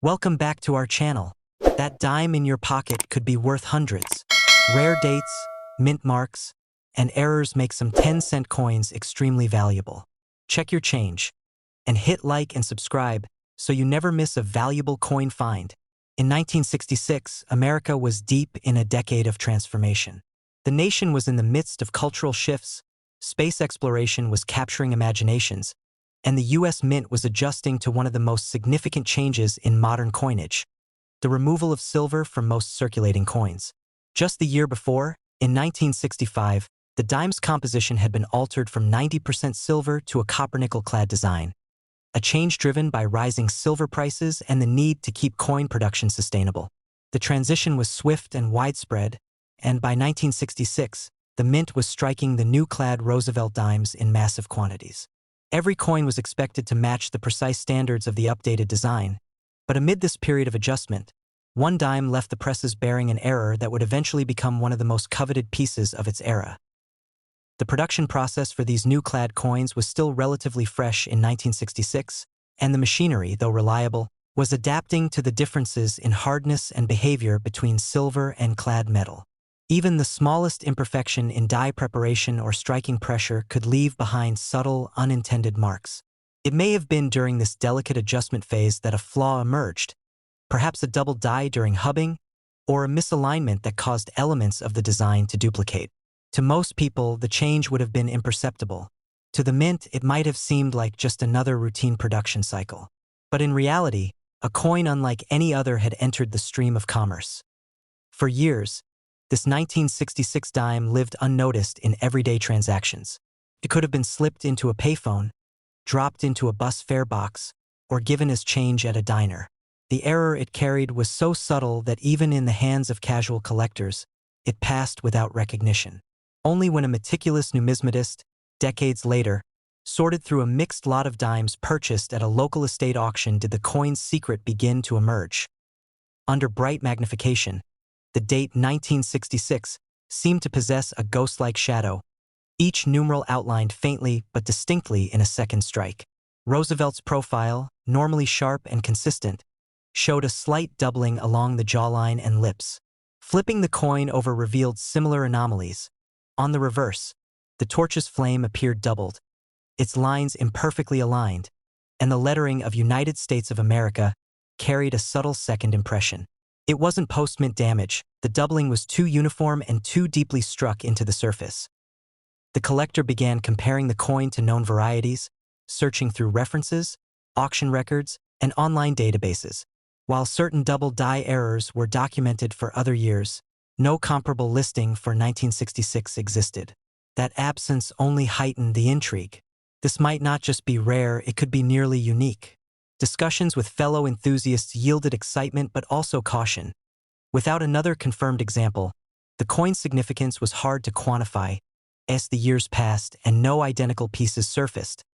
Welcome back to our channel. That dime in your pocket could be worth hundreds. Rare dates, mint marks, and errors make some 10-cent coins extremely valuable. Check your change, and hit like and subscribe so you never miss a valuable coin find. In 1966, America was deep in a decade of transformation. The nation was in the midst of cultural shifts, space exploration was capturing imaginations, and the U.S. Mint was adjusting to one of the most significant changes in modern coinage: the removal of silver from most circulating coins. Just the year before, in 1965, the dime's composition had been altered from 90% silver to a copper-nickel-clad design, a change driven by rising silver prices and the need to keep coin production sustainable. The transition was swift and widespread, and by 1966, the Mint was striking the new-clad Roosevelt dimes in massive quantities. Every coin was expected to match the precise standards of the updated design, but amid this period of adjustment, one dime left the presses bearing an error that would eventually become one of the most coveted pieces of its era. The production process for these new clad coins was still relatively fresh in 1966, and the machinery, though reliable, was adapting to the differences in hardness and behavior between silver and clad metal. Even the smallest imperfection in die preparation or striking pressure could leave behind subtle, unintended marks. It may have been during this delicate adjustment phase that a flaw emerged, perhaps a double die during hubbing, or a misalignment that caused elements of the design to duplicate. To most people, the change would have been imperceptible. To the Mint, it might have seemed like just another routine production cycle. But in reality, a coin unlike any other had entered the stream of commerce. For years, this 1966 dime lived unnoticed in everyday transactions. It could have been slipped into a payphone, dropped into a bus fare box, or given as change at a diner. The error it carried was so subtle that even in the hands of casual collectors, it passed without recognition. Only when a meticulous numismatist, decades later, sorted through a mixed lot of dimes purchased at a local estate auction did the coin's secret begin to emerge. Under bright magnification, the date 1966 seemed to possess a ghost-like shadow, each numeral outlined faintly but distinctly in a second strike. Roosevelt's profile, normally sharp and consistent, showed a slight doubling along the jawline and lips. Flipping the coin over revealed similar anomalies. On the reverse, the torch's flame appeared doubled, its lines imperfectly aligned, and the lettering of United States of America carried a subtle second impression. It wasn't post-mint damage, the doubling was too uniform and too deeply struck into the surface. The collector began comparing the coin to known varieties, searching through references, auction records, and online databases. While certain double die errors were documented for other years, no comparable listing for 1966 existed. That absence only heightened the intrigue. This might not just be rare, it could be nearly unique. Discussions with fellow enthusiasts yielded excitement but also caution. Without another confirmed example, the coin's significance was hard to quantify. As the years passed and no identical pieces surfaced,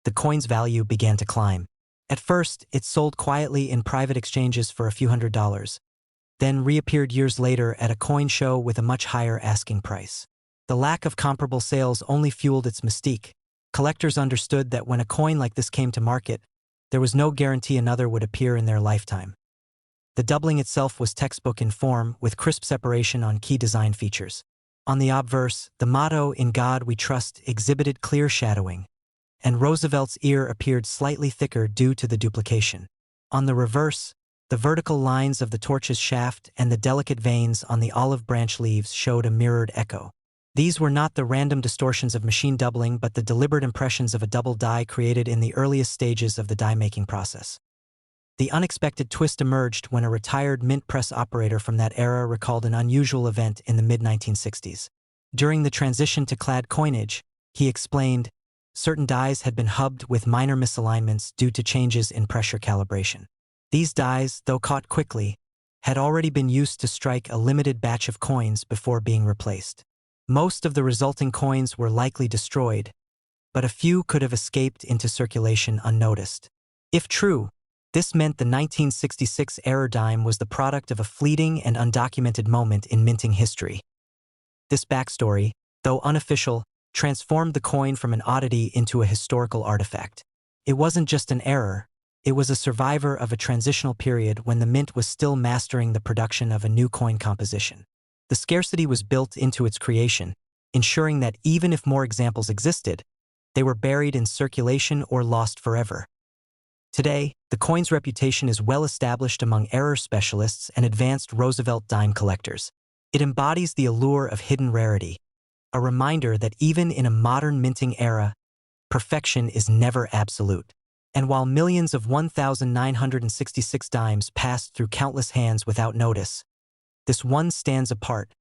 the coin's value began to climb. At first, it sold quietly in private exchanges for a few $100s, then reappeared years later at a coin show with a much higher asking price. The lack of comparable sales only fueled its mystique. Collectors understood that when a coin like this came to market, there was no guarantee another would appear in their lifetime. The doubling itself was textbook in form, with crisp separation on key design features. On the obverse, the motto, "In God We Trust," exhibited clear shadowing, and Roosevelt's ear appeared slightly thicker due to the duplication. On the reverse, the vertical lines of the torch's shaft and the delicate veins on the olive branch leaves showed a mirrored echo. These were not the random distortions of machine doubling but the deliberate impressions of a double die created in the earliest stages of the die-making process. The unexpected twist emerged when a retired mint press operator from that era recalled an unusual event in the mid-1960s. During the transition to clad coinage, he explained, certain dies had been hubbed with minor misalignments due to changes in pressure calibration. These dies, though caught quickly, had already been used to strike a limited batch of coins before being replaced. Most of the resulting coins were likely destroyed, but a few could have escaped into circulation unnoticed. If true, this meant the 1966 error dime was the product of a fleeting and undocumented moment in minting history. This backstory, though unofficial, transformed the coin from an oddity into a historical artifact. It wasn't just an error, It was a survivor of a transitional period when the mint was still mastering the production of a new coin composition. The scarcity was built into its creation, ensuring that even if more examples existed, they were buried in circulation or lost forever. Today, the coin's reputation is well established among error specialists and advanced Roosevelt dime collectors. It embodies the allure of hidden rarity, a reminder that even in a modern minting era, perfection is never absolute. And while millions of 1,966 dimes passed through countless hands without notice, this one stands apart,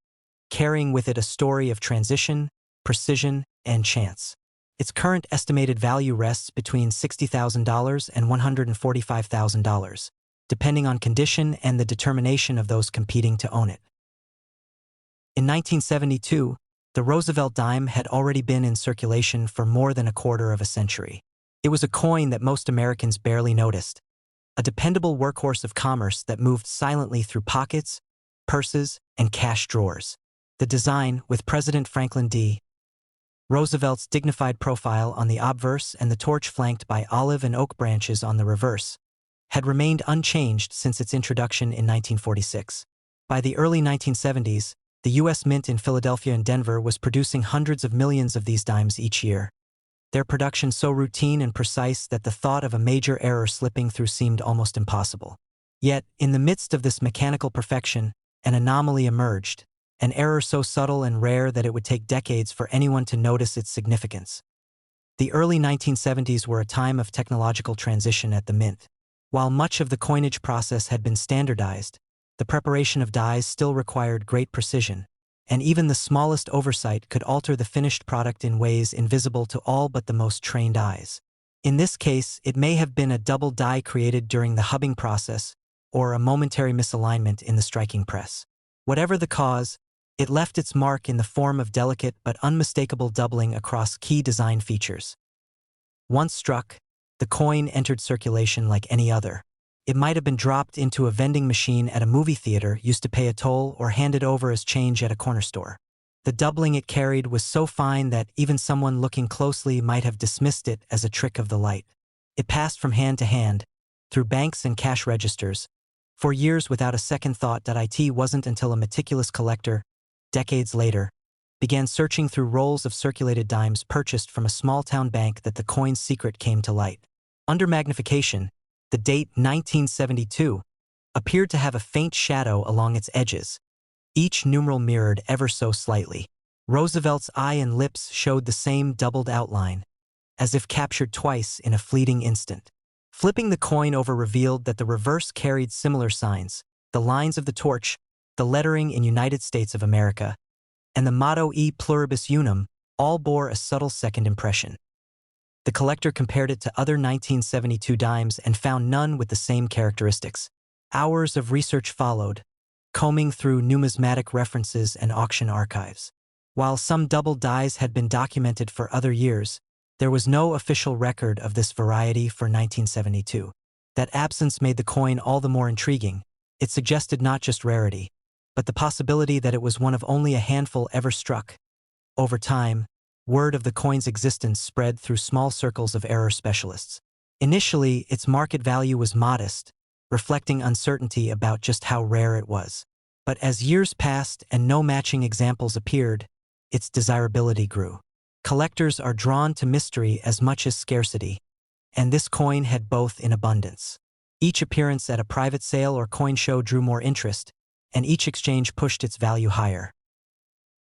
carrying with it a story of transition, precision, and chance. Its current estimated value rests between $60,000 and $145,000, depending on condition and the determination of those competing to own it. In 1972, the Roosevelt dime had already been in circulation for more than a quarter of a century. It was a coin that most Americans barely noticed, a dependable workhorse of commerce that moved silently through pockets, purses, and cash drawers. The design, with President Franklin D. Roosevelt's dignified profile on the obverse and the torch flanked by olive and oak branches on the reverse, had remained unchanged since its introduction in 1946. By the early 1970s, the U.S. Mint in Philadelphia and Denver was producing hundreds of millions of these dimes each year, their production so routine and precise that the thought of a major error slipping through seemed almost impossible. Yet, in the midst of this mechanical perfection, an anomaly emerged, an error so subtle and rare that it would take decades for anyone to notice its significance. The early 1970s were a time of technological transition at the Mint. While much of the coinage process had been standardized, the preparation of dies still required great precision, and even the smallest oversight could alter the finished product in ways invisible to all but the most trained eyes. In this case, it may have been a double die created during the hubbing process, or a momentary misalignment in the striking press. Whatever the cause, it left its mark in the form of delicate but unmistakable doubling across key design features. Once struck, the coin entered circulation like any other. It might have been dropped into a vending machine at a movie theater used to pay a toll or handed over as change at a corner store. The doubling it carried was so fine that even someone looking closely might have dismissed it as a trick of the light. It passed from hand to hand, through banks and cash registers, for years without a second thought. It wasn't until a meticulous collector, decades later, began searching through rolls of circulated dimes purchased from a small-town bank that the coin's secret came to light. Under magnification, the date 1972 appeared to have a faint shadow along its edges, each numeral mirrored ever so slightly. Roosevelt's eye and lips showed the same doubled outline, as if captured twice in a fleeting instant. Flipping the coin over revealed that the reverse carried similar signs: the lines of the torch, the lettering in United States of America, and the motto E pluribus unum all bore a subtle second impression. The collector compared it to other 1972 dimes and found none with the same characteristics. Hours of research followed, combing through numismatic references and auction archives. While some double dies had been documented for other years, there was no official record of this variety for 1972. That absence made the coin all the more intriguing. It suggested not just rarity, but the possibility that it was one of only a handful ever struck. Over time, word of the coin's existence spread through small circles of error specialists. Initially, its market value was modest, reflecting uncertainty about just how rare it was. But as years passed and no matching examples appeared, its desirability grew. Collectors are drawn to mystery as much as scarcity, and this coin had both in abundance. Each appearance at a private sale or coin show drew more interest, and each exchange pushed its value higher.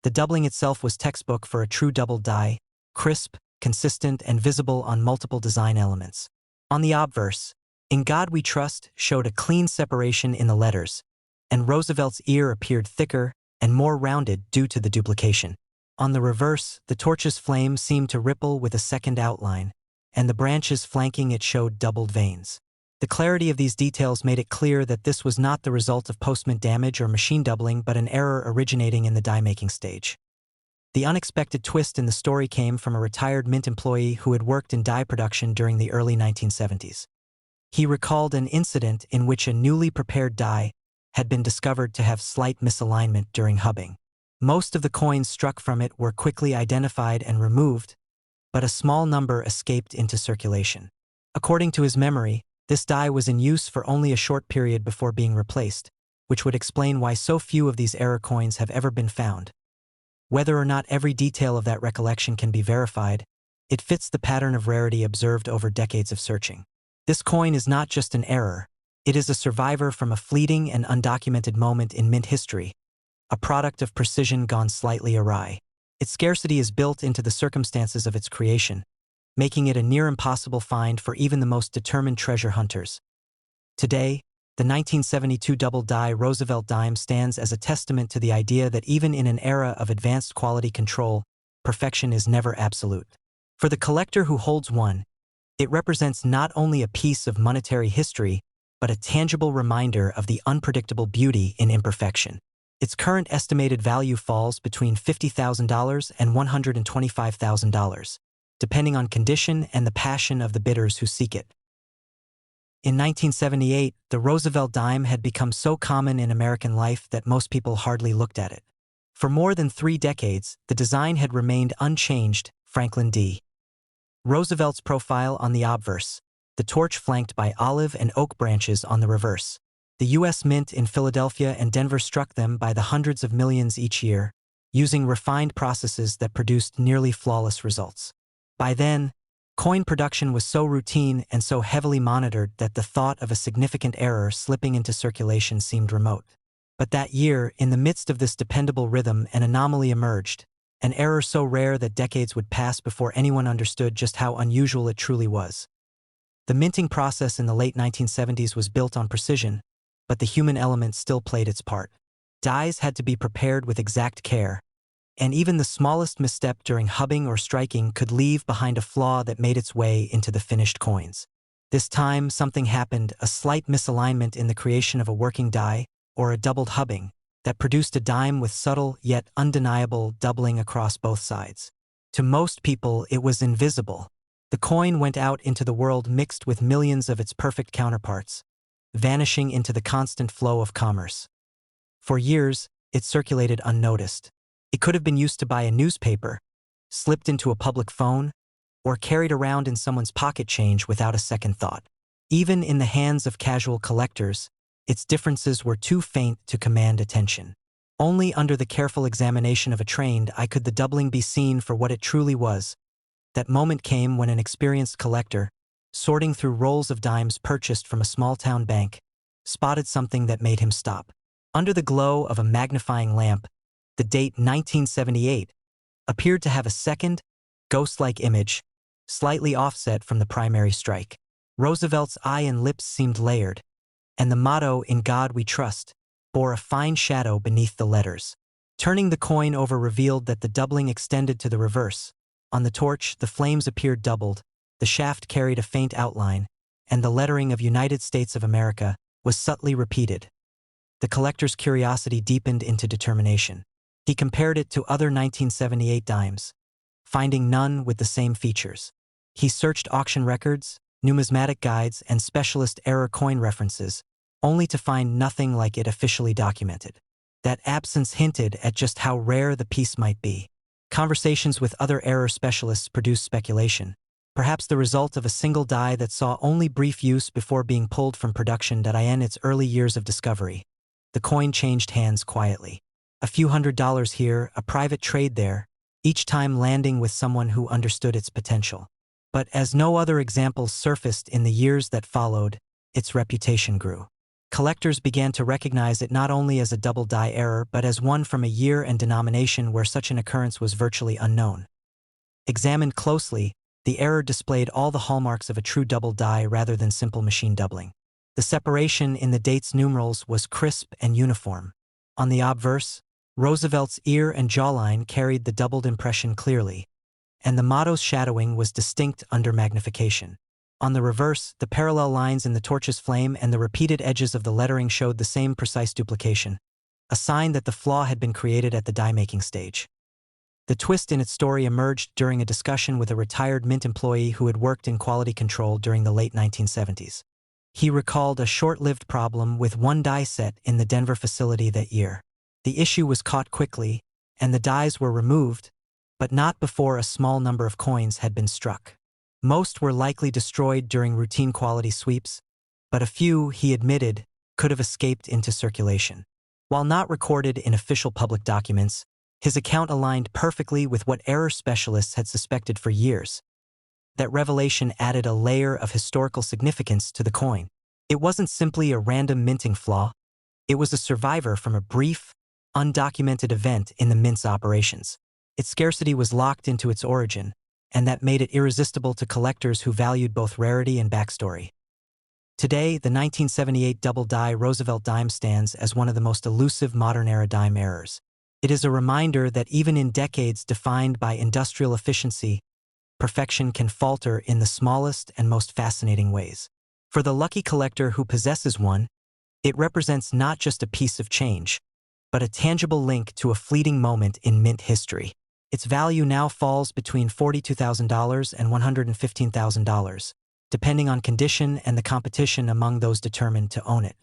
The doubling itself was textbook for a true double die, crisp, consistent, and visible on multiple design elements. On the obverse, "In God We Trust" showed a clean separation in the letters, and Roosevelt's ear appeared thicker and more rounded due to the duplication. On the reverse, the torch's flame seemed to ripple with a second outline, and the branches flanking it showed doubled veins. The clarity of these details made it clear that this was not the result of postmint damage or machine doubling, but an error originating in the die-making stage. The unexpected twist in the story came from a retired Mint employee who had worked in die production during the early 1970s. He recalled an incident in which a newly prepared die had been discovered to have slight misalignment during hubbing. Most of the coins struck from it were quickly identified and removed, but a small number escaped into circulation. According to his memory, This die was in use for only a short period before being replaced, which would explain why so few of these error coins have ever been found. Whether or not every detail of that recollection can be verified, it fits the pattern of rarity observed over decades of searching. This coin is not just an error, it is a survivor from a fleeting and undocumented moment in mint history, a product of precision gone slightly awry. Its scarcity is built into the circumstances of its creation, making it a near-impossible find for even the most determined treasure hunters. Today, the 1972 double-die Roosevelt dime stands as a testament to the idea that even in an era of advanced quality control, perfection is never absolute. For the collector who holds one, it represents not only a piece of monetary history, but a tangible reminder of the unpredictable beauty in imperfection. Its current estimated value falls between $50,000 and $125,000, depending on condition and the passion of the bidders who seek it. In 1978, the Roosevelt dime had become so common in American life that most people hardly looked at it. For more than 3 decades, the design had remained unchanged. Franklin D. Roosevelt's profile on the obverse, the torch flanked by olive and oak branches on the reverse. The U.S. Mint in Philadelphia and Denver struck them by the hundreds of millions each year, using refined processes that produced nearly flawless results. By then, coin production was so routine and so heavily monitored that the thought of a significant error slipping into circulation seemed remote. But that year, in the midst of this dependable rhythm, an anomaly emerged, an error so rare that decades would pass before anyone understood just how unusual it truly was. The minting process in the late 1970s was built on precision, but the human element still played its part. Dies had to be prepared with exact care, and even the smallest misstep during hubbing or striking could leave behind a flaw that made its way into the finished coins. This time, something happened, a slight misalignment in the creation of a working die, or a doubled hubbing, that produced a dime with subtle yet undeniable doubling across both sides. To most people, it was invisible. The coin went out into the world mixed with millions of its perfect counterparts, vanishing into the constant flow of commerce. For years, it circulated unnoticed. It could have been used to buy a newspaper, slipped into a public phone, or carried around in someone's pocket change without a second thought. Even in the hands of casual collectors, its differences were too faint to command attention. Only under the careful examination of a trained eye could the doubling be seen for what it truly was. That moment came when an experienced collector, sorting through rolls of dimes purchased from a small-town bank, spotted something that made him stop. Under the glow of a magnifying lamp, the date 1978 appeared to have a second, ghost-like image, slightly offset from the primary strike. Roosevelt's eye and lips seemed layered, and the motto, "In God We Trust," bore a fine shadow beneath the letters. Turning the coin over revealed that the doubling extended to the reverse. On the torch, the flames appeared doubled, the shaft carried a faint outline, and the lettering of United States of America was subtly repeated. The collector's curiosity deepened into determination. He compared it to other 1978 dimes, finding none with the same features. He searched auction records, numismatic guides, and specialist error coin references, only to find nothing like it officially documented. That absence hinted at just how rare the piece might be. Conversations with other error specialists produced speculation, perhaps the result of a single die that saw only brief use before being pulled from production. In its early years of discovery, the coin changed hands quietly. A few $100s here, a private trade there, each time landing with someone who understood its potential. But as no other examples surfaced in the years that followed, its reputation grew. Collectors began to recognize it not only as a double die error but as one from a year and denomination where such an occurrence was virtually unknown. Examined closely, the error displayed all the hallmarks of a true double die rather than simple machine doubling. The separation in the date's numerals was crisp and uniform. On the obverse, Roosevelt's ear and jawline carried the doubled impression clearly, and the motto's shadowing was distinct under magnification. On the reverse, the parallel lines in the torch's flame and the repeated edges of the lettering showed the same precise duplication, a sign that the flaw had been created at the die-making stage. The twist in its story emerged during a discussion with a retired mint employee who had worked in quality control during the late 1970s. He recalled a short-lived problem with one die set in the Denver facility that year. The issue was caught quickly, and the dies were removed, but not before a small number of coins had been struck. Most were likely destroyed during routine quality sweeps, but a few, he admitted, could have escaped into circulation. While not recorded in official public documents, his account aligned perfectly with what error specialists had suspected for years. That revelation added a layer of historical significance to the coin. It wasn't simply a random minting flaw. It was a survivor from a brief, undocumented event in the mint's operations. Its scarcity was locked into its origin, and that made it irresistible to collectors who valued both rarity and backstory. Today, the 1978 double-die Roosevelt dime stands as one of the most elusive modern-era dime errors. It is a reminder that even in decades defined by industrial efficiency, perfection can falter in the smallest and most fascinating ways. For the lucky collector who possesses one, it represents not just a piece of change, but a tangible link to a fleeting moment in mint history. Its value now falls between $42,000 and $115,000, depending on condition and the competition among those determined to own it.